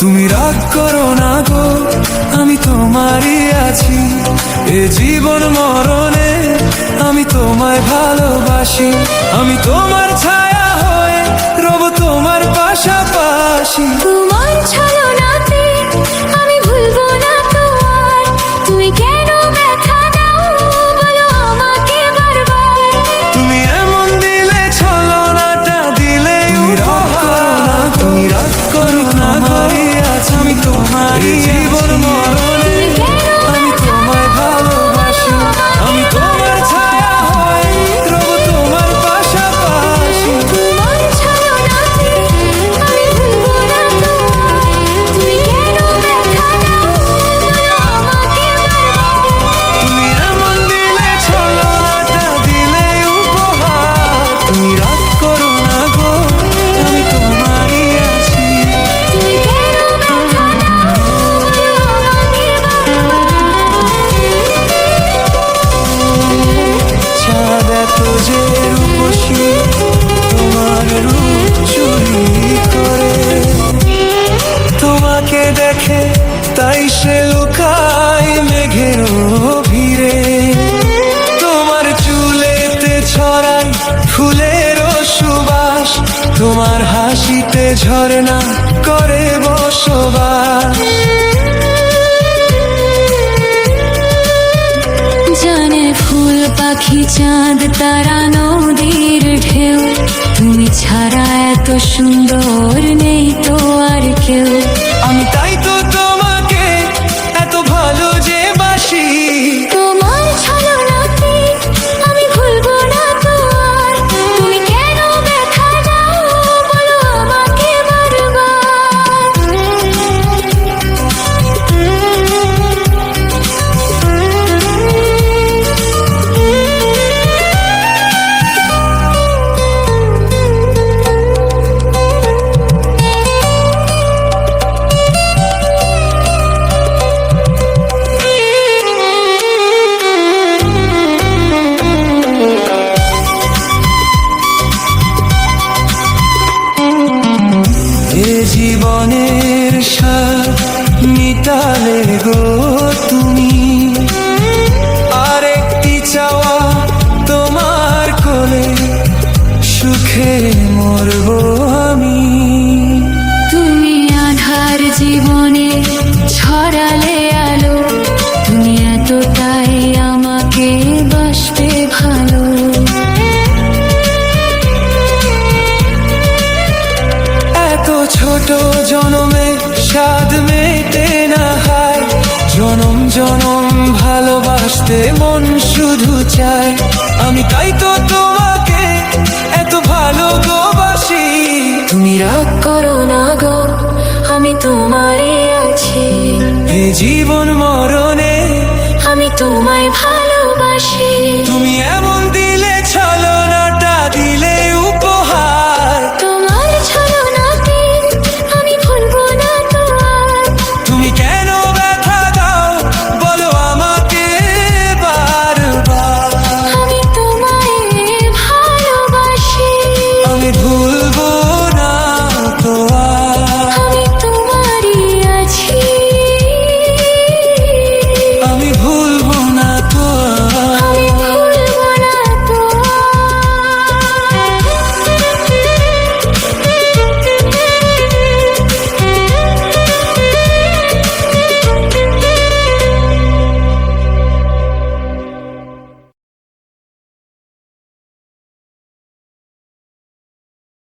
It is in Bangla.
তুমি রাগ করো না গো, আমি তোমারই আছি। এ জীবন মরণে আমি তোমায় ভালোবাসি। আমি তোমার ছায়া হয়ে রব তোমার পাশাপাশি। তোমার ছলনাতে আমি ভুলবো না তোমার। তুমি কেন ব্যথা দাও বলো আমাকে বারবার। তুমি এমন দিলে ছলনাটা দিলে উপহার। তুমি রাগ করো না গো, আমি তোমারই জীবন মরণে আমি তোমায় ভালোবাসি। আমি তোমার ছায়া হয়ে রব তোমার পাশাপাশি। তোমার ছলনাতে আমি ভুলবো না তোমার। তুমি কেন ব্যথা দাও বলো আমাকে বারবার। তুমি এমন দিলে ছলনাটা দিলে উপহার। তুমি রাগ করো না গো, আমি তোমারই আছি। তুমি কেন ব্যথা দাও বলো আমাকে চাঁদ এত যে রূপসী, তোমার রূপ চুরি করে। তোমাকে দেখে তাই সে লুকায় মেঘের ভিড়ে। তোমার চুলেতে ছড়ায় ফুলের সুবাস, তোমার হাসিতে ঝরনা করে বসবাস। জানে ফুল পাখি চাঁদ তারা নদীর ঢেউ। তুমি ছাড়া এত সুন্দর নেই তো আর কেউ। আমি তাই তো তোমাকে এত ভালো যে বাসি। তোমার ছলনাতে আমি ভুলবো না তোমার। তুমি কেন ব্যথা দাও বলো আমাকে এ জীবনের স্বাদ মিটালে গো তুমি। আরেকটি চাওয়া তোমার কোলে, সুখে মরবো আমি। তুমি আধার জীবনে ছড়ালে আলো। তুমি এতটাই আমাকে বাসবে ভালো। এত ছোট জনমে স্বাদ মেটে না হয়। জনম জনম ভালোবাসতে মন শুধু চায়। আমি তাই তো তোমাকে এত ভালোবাসি। তুমি রাগ করো না গো, আমি তোমারই